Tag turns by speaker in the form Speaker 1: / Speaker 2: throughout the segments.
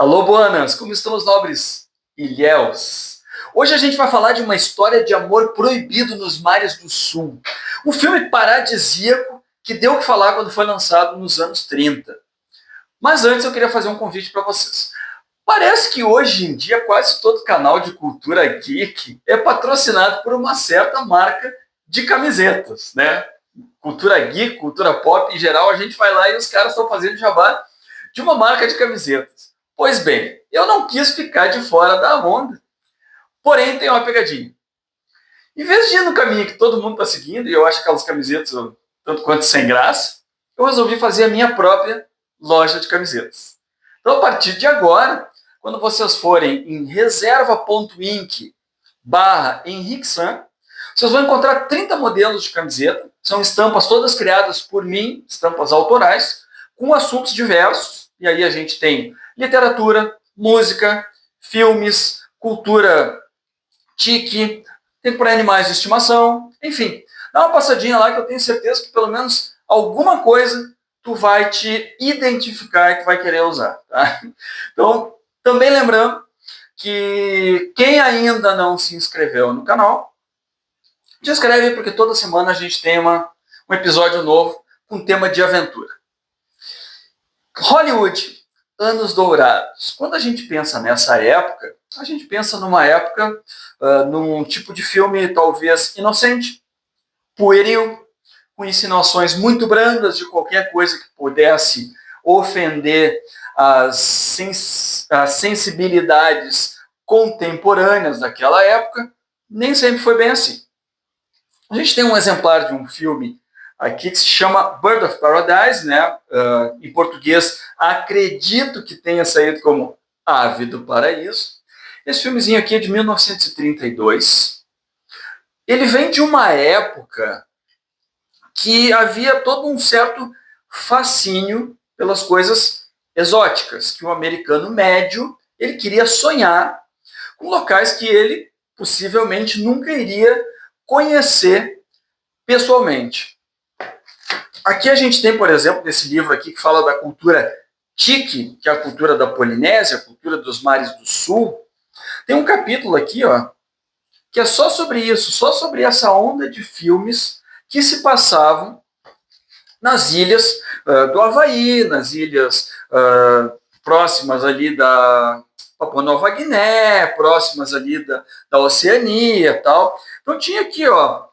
Speaker 1: Alô, buanas, como estão os nobres ilhéus? Hoje a gente vai falar de uma história de amor proibido nos mares do sul. Um filme paradisíaco que deu o que falar quando foi lançado nos anos 30. Mas antes eu queria fazer um convite para vocês. Parece que hoje em dia quase todo canal de cultura geek é patrocinado por uma certa marca de camisetas, né? Cultura geek, cultura pop, em geral, a gente vai lá e os caras estão fazendo jabá de uma marca de camisetas. Pois bem, eu não quis ficar de fora da onda, porém tem uma pegadinha. Em vez de ir no caminho que todo mundo está seguindo, e eu acho aquelas camisetas tanto quanto sem graça, eu resolvi fazer a minha própria loja de camisetas. Então, a partir de agora, quando vocês forem em reserva.inc/Henrique vocês vão encontrar 30 modelos de camiseta. São estampas todas criadas por mim, estampas autorais, com assuntos diversos. E aí a gente tem literatura, música, filmes, cultura tique, tem por animais de estimação, enfim. Dá uma passadinha lá que eu tenho certeza que pelo menos alguma coisa tu vai te identificar e tu vai querer usar. Tá? Então, também lembrando que quem ainda não se inscreveu no canal, se inscreve porque toda semana a gente tem um episódio novo com tema de aventura. Hollywood, anos dourados. Quando a gente pensa nessa época, a gente pensa numa época, num tipo de filme talvez inocente, pueril, com insinuações muito brandas de qualquer coisa que pudesse ofender as sensibilidades contemporâneas daquela época. Nem sempre foi bem assim. A gente tem um exemplar de um filme aqui que se chama Bird of Paradise, né? Em português, acredito que tenha saído como Ave do Paraíso. Esse filmezinho aqui é de 1932. Ele vem de uma época que havia todo um certo fascínio pelas coisas exóticas, que o americano médio ele queria sonhar com locais que ele possivelmente nunca iria conhecer pessoalmente. Aqui a gente tem, por exemplo, nesse livro aqui que fala da cultura tique, que é a cultura da Polinésia, a cultura dos mares do sul. Tem um capítulo aqui, ó, que é só sobre isso, só sobre essa onda de filmes que se passavam nas ilhas do Havaí, nas ilhas próximas ali da Papua Nova Guiné, próximas ali da Oceania e tal. Então tinha aqui, ó,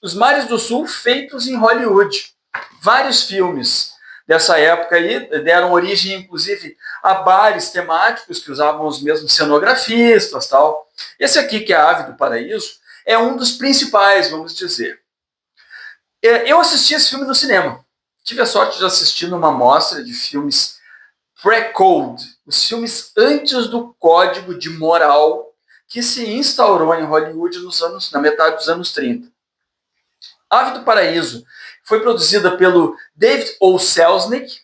Speaker 1: os mares do sul feitos em Hollywood. Vários filmes dessa época aí deram origem, inclusive, a bares temáticos que usavam os mesmos cenografistas tal. Esse aqui, que é a Ave do Paraíso, é um dos principais, vamos dizer. Eu assisti esse filme no cinema. Tive a sorte de assistir numa mostra de filmes pre-code, os filmes antes do código de moral que se instaurou em Hollywood na metade dos anos 30. Ave do Paraíso foi produzida pelo David O. Selznick,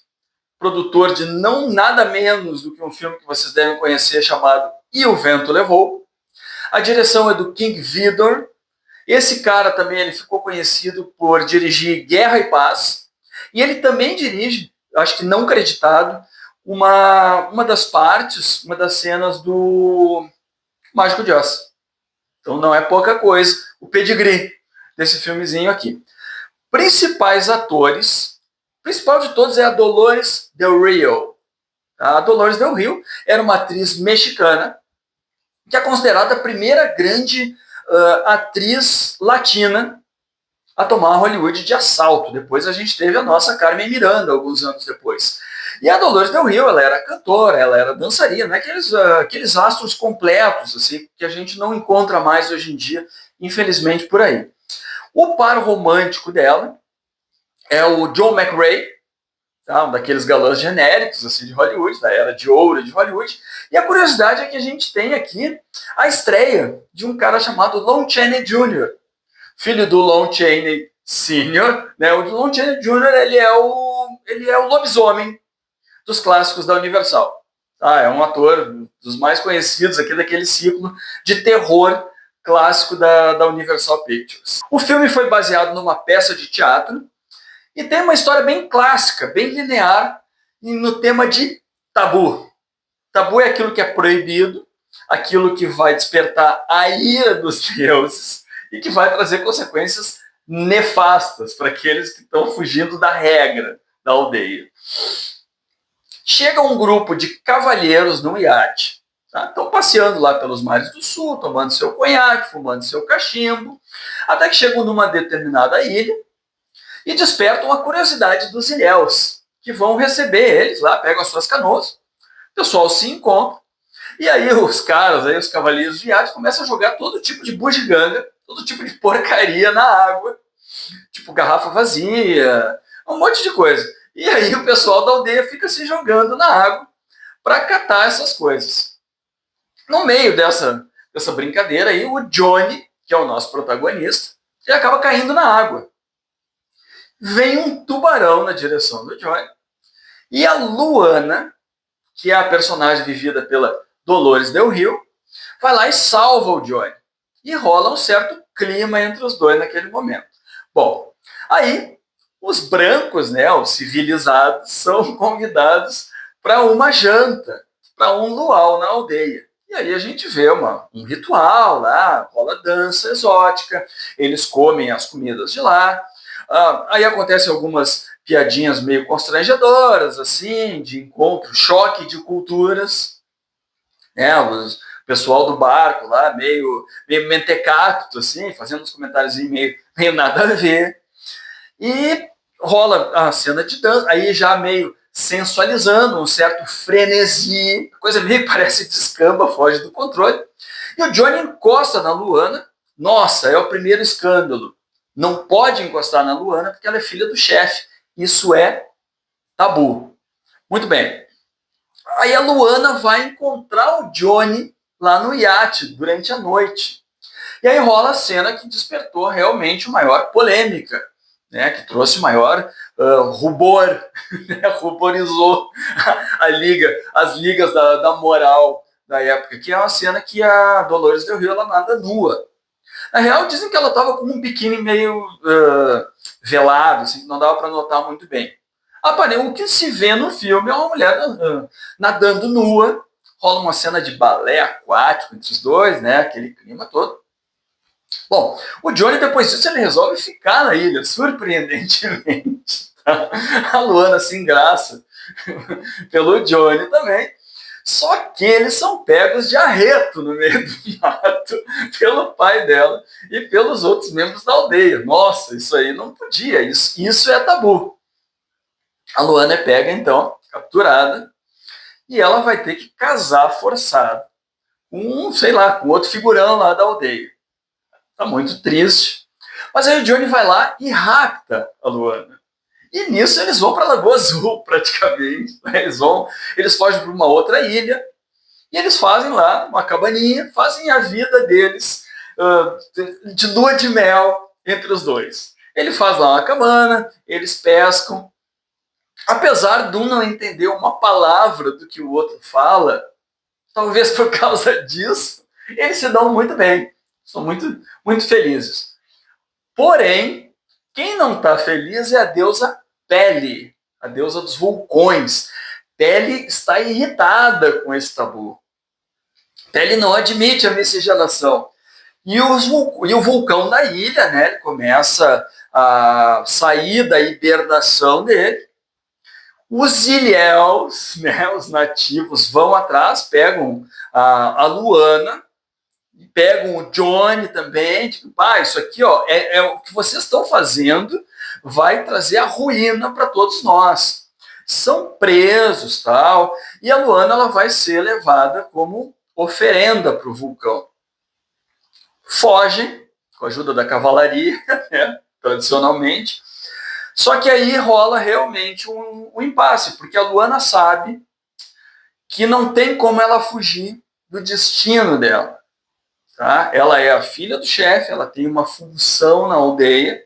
Speaker 1: produtor de não nada menos do que um filme que vocês devem conhecer chamado E o Vento Levou. A direção é do King Vidor. Esse cara também ele ficou conhecido por dirigir Guerra e Paz. E ele também dirige, acho que não creditado, uma das partes, uma das cenas do Mágico de Oz. Então não é pouca coisa o pedigree desse filmezinho aqui. Principais atores, o principal de todos é a Dolores Del Rio. A Dolores Del Rio era uma atriz mexicana que é considerada a primeira grande atriz latina a tomar Hollywood de assalto. Depois a gente teve a nossa Carmen Miranda, alguns anos depois. E a Dolores Del Rio, ela era cantora, ela era dançarina, né? Aqueles astros completos, assim, que a gente não encontra mais hoje em dia, infelizmente, por aí. O par romântico dela é o John McRae, tá? Um daqueles galãs genéricos assim, de Hollywood, da era de ouro de Hollywood. E a curiosidade é que a gente tem aqui a estreia de um cara chamado Lon Chaney Jr., filho do Lon Chaney Sr., né? O Lon Chaney Jr. ele é o lobisomem dos clássicos da Universal. Tá? É um ator dos mais conhecidos aqui daquele ciclo de terror clássico da Universal Pictures. O filme foi baseado numa peça de teatro e tem uma história bem clássica, bem linear, no tema de tabu. Tabu é aquilo que é proibido, aquilo que vai despertar a ira dos deuses e que vai trazer consequências nefastas para aqueles que estão fugindo da regra da aldeia. Chega um grupo de cavalheiros num iate, tá? Estão passeando lá pelos mares do sul, tomando seu conhaque, fumando seu cachimbo, até que chegam numa determinada ilha e despertam a curiosidade dos ilhéus, que vão receber eles lá, pegam as suas canoas, o pessoal se encontra, e aí os caras, aí os cavaleiros de iate, começam a jogar todo tipo de bugiganga, todo tipo de porcaria na água, tipo garrafa vazia, um monte de coisa. E aí o pessoal da aldeia fica se jogando na água para catar essas coisas. No meio dessa brincadeira aí, o Johnny, que é o nosso protagonista, ele acaba caindo na água. Vem um tubarão na direção do Johnny, e a Luana, que é a personagem vivida pela Dolores Del Rio, vai lá e salva o Johnny. E rola um certo clima entre os dois naquele momento. Bom, aí os brancos, né, os civilizados, são convidados para uma janta, para um luau na aldeia. E aí a gente vê um ritual lá, rola dança exótica, eles comem as comidas de lá. Aí acontecem algumas piadinhas meio constrangedoras, assim, de encontro, choque de culturas, né? O pessoal do barco lá, meio mentecapto, assim, fazendo uns comentários meio nada a ver. E rola a cena de dança, aí já meio sensualizando, um certo frenesi, coisa meio que parece descamba, foge do controle. E o Johnny encosta na Luana. Nossa, é o primeiro escândalo. Não pode encostar na Luana porque ela é filha do chefe. Isso é tabu. Muito bem. Aí a Luana vai encontrar o Johnny lá no iate durante a noite. E aí rola a cena que despertou realmente maior polêmica, né, que trouxe maior rubor, né, ruborizou as ligas da moral da época, que é uma cena que a Dolores Del Rio ela nada nua. Na real, dizem que ela estava com um biquíni meio velado, assim, que não dava para notar muito bem. O que se vê no filme é uma mulher nadando nua, rola uma cena de balé aquático entre os dois, né, aquele clima todo. Bom, o Johnny, depois disso, ele resolve ficar na ilha, surpreendentemente. Tá? A Luana se engraça pelo Johnny também. Só que eles são pegos de arreto no meio do mato pelo pai dela e pelos outros membros da aldeia. Nossa, isso aí não podia, isso é tabu. A Luana é pega, então, capturada, e ela vai ter que casar forçado com, sei lá, com outro figurão lá da aldeia. Tá muito triste. Mas aí o Johnny vai lá e rapta a Luana. E nisso eles vão para Lagoa Azul, praticamente. Eles fogem para uma outra ilha e eles fazem lá uma cabaninha, fazem a vida deles de lua de mel entre os dois. Ele faz lá uma cabana, eles pescam. Apesar de um não entender uma palavra do que o outro fala, talvez por causa disso, eles se dão muito bem. São muito, muito felizes. Porém, quem não está feliz é a deusa Pele, a deusa dos vulcões. Pele está irritada com esse tabu. Pele não admite a miscigenação. E o vulcão da ilha, né, ele começa a sair da hibernação dele. Os ilhéus, né, os nativos, vão atrás, pegam a Luana, pegam o Johnny também, tipo, isso aqui é o que vocês estão fazendo, vai trazer a ruína para todos nós. São presos, tal, e a Luana ela vai ser levada como oferenda para o vulcão. Fogem, com a ajuda da cavalaria, né, tradicionalmente, só que aí rola realmente um impasse, porque a Luana sabe que não tem como ela fugir do destino dela. Tá? Ela é a filha do chefe, ela tem uma função na aldeia,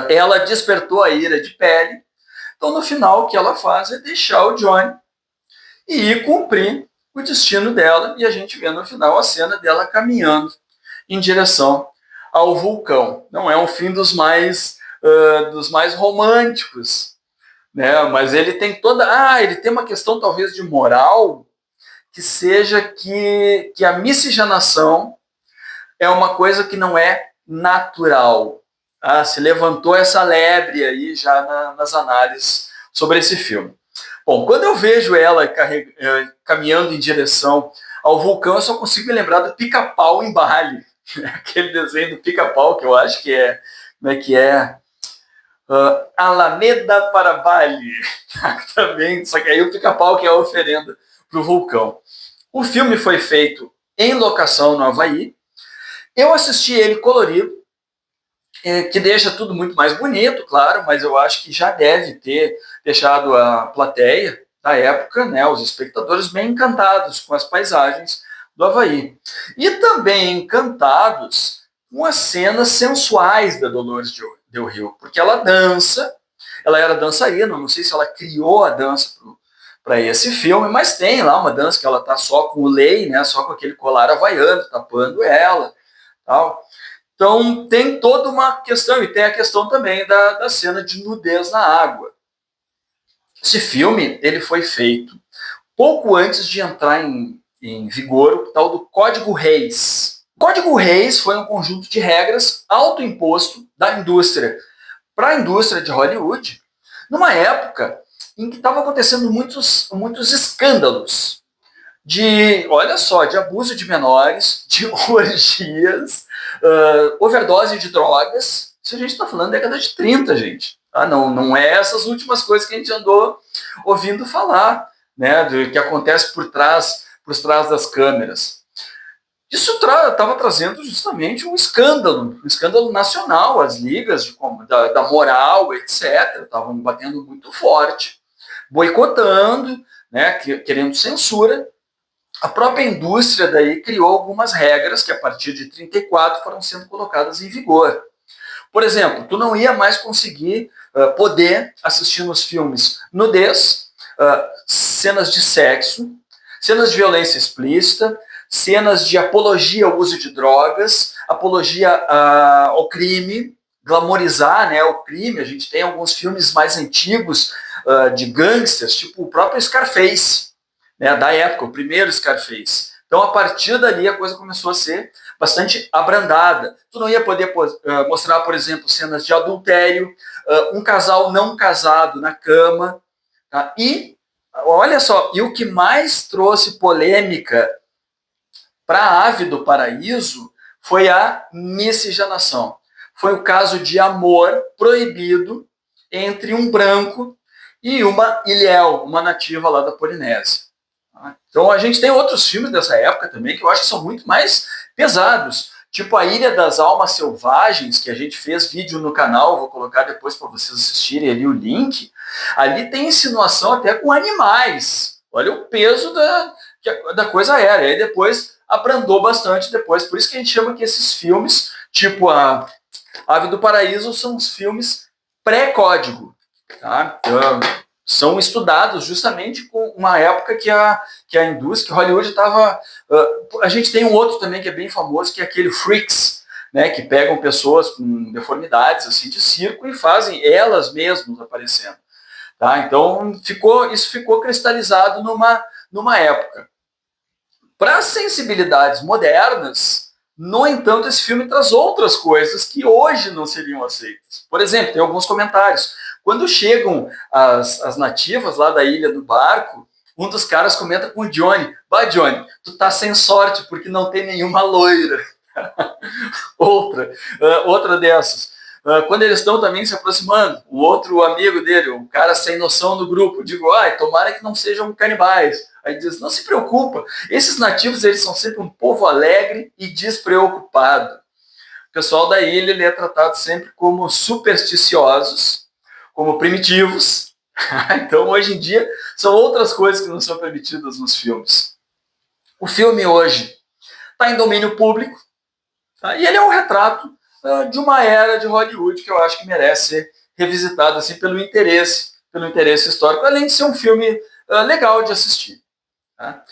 Speaker 1: ela despertou a ira de Pele, então no final o que ela faz é deixar o Johnny e ir cumprir o destino dela, e a gente vê no final a cena dela caminhando em direção ao vulcão. Não é um fim dos mais românticos, né? Mas ele tem ele tem uma questão talvez de moral que seja que a miscigenação é uma coisa que não é natural. Se levantou essa lebre aí já nas análises sobre esse filme. Bom, quando eu vejo ela caminhando em direção ao vulcão, eu só consigo me lembrar do Pica-Pau em Bali. Aquele desenho do Pica-Pau que eu acho que é... Como é que é? Alameda para Bali. Também, só que aí o Pica-Pau que é a oferenda para o vulcão. O filme foi feito em locação no Havaí. Eu assisti ele colorido, que deixa tudo muito mais bonito, claro, mas eu acho que já deve ter deixado a plateia da época, né, os espectadores, bem encantados com as paisagens do Havaí. E também encantados com as cenas sensuais da Dolores Del Rio, porque ela dança, ela era dançarina, não sei se ela criou a dança para esse filme, mas tem lá uma dança que ela tá só com o lei, né, só com aquele colar havaiano tapando ela, tal. Então tem toda uma questão, e tem a questão também da cena de nudez na água. Esse filme ele foi feito pouco antes de entrar em vigor o tal do Código Reis. O Código Reis foi um conjunto de regras autoimposto da indústria para a indústria de Hollywood, numa época em que estavam acontecendo muitos escândalos olha só, de abuso de menores, de orgias, overdose de drogas. Isso a gente está falando da década de 30, gente. Tá? Não é essas últimas coisas que a gente andou ouvindo falar, né, do que acontece por trás das câmeras. Isso estava trazendo justamente um escândalo nacional. As ligas da moral, etc., estavam batendo muito forte, boicotando, né, querendo censura. A própria indústria daí criou algumas regras que a partir de 34 foram sendo colocadas em vigor. Por exemplo, tu não ia mais conseguir poder assistir nos filmes nudez, cenas de sexo, cenas de violência explícita, cenas de apologia ao uso de drogas, apologia ao crime, glamorizar, né, o crime. A gente tem alguns filmes mais antigos de gangsters, tipo o próprio Scarface, né, da época, o primeiro Scarface. Então, a partir dali, a coisa começou a ser bastante abrandada. Tu não ia poder mostrar, por exemplo, cenas de adultério, um casal não casado na cama. Tá? E, olha só, e o que mais trouxe polêmica para a Ave do Paraíso foi a miscigenação. Foi o caso de amor proibido entre um branco e uma Ilhéu, uma nativa lá da Polinésia. Então a gente tem outros filmes dessa época também que eu acho que são muito mais pesados, tipo A Ilha das Almas Selvagens, que a gente fez vídeo no canal, vou colocar depois para vocês assistirem ali o link. Ali tem insinuação até com animais. Olha o peso da coisa aérea. Aí depois abrandou bastante depois. Por isso que a gente chama que esses filmes, tipo a Ave do Paraíso, são os filmes pré-código. Tá? Então, são estudados justamente com uma época que a indústria, que Hollywood estava... a gente tem um outro também que é bem famoso, que é aquele Freaks, né, que pegam pessoas com deformidades assim, de circo e fazem elas mesmas aparecendo. Tá? Então, isso ficou cristalizado numa época. Para as sensibilidades modernas, no entanto, esse filme traz outras coisas que hoje não seriam aceitas. Por exemplo, tem alguns comentários. Quando chegam as nativas lá da ilha do barco, um dos caras comenta com o Johnny: "Bah, Johnny, tu tá sem sorte porque não tem nenhuma loira." outra dessas. Quando eles estão também se aproximando, o outro amigo dele, um cara sem noção do grupo, digo: tomara que não sejam canibais. Aí diz: "Não se preocupa, esses nativos eles são sempre um povo alegre e despreocupado." O pessoal da ilha ele é tratado sempre como supersticiosos, como primitivos. Então, hoje em dia, são outras coisas que não são permitidas nos filmes. O filme hoje está em domínio público, tá? E ele é um retrato de uma era de Hollywood que eu acho que merece ser revisitado assim, pelo interesse histórico, além de ser um filme legal de assistir. Tá?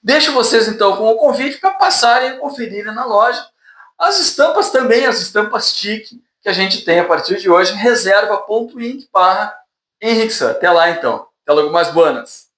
Speaker 1: Deixo vocês, então, com o convite para passarem e conferirem na loja as estampas também, as estampas TIC que a gente tem a partir de hoje, reserva.inc/Henrique. Até lá, então. Até logo mais, buenas.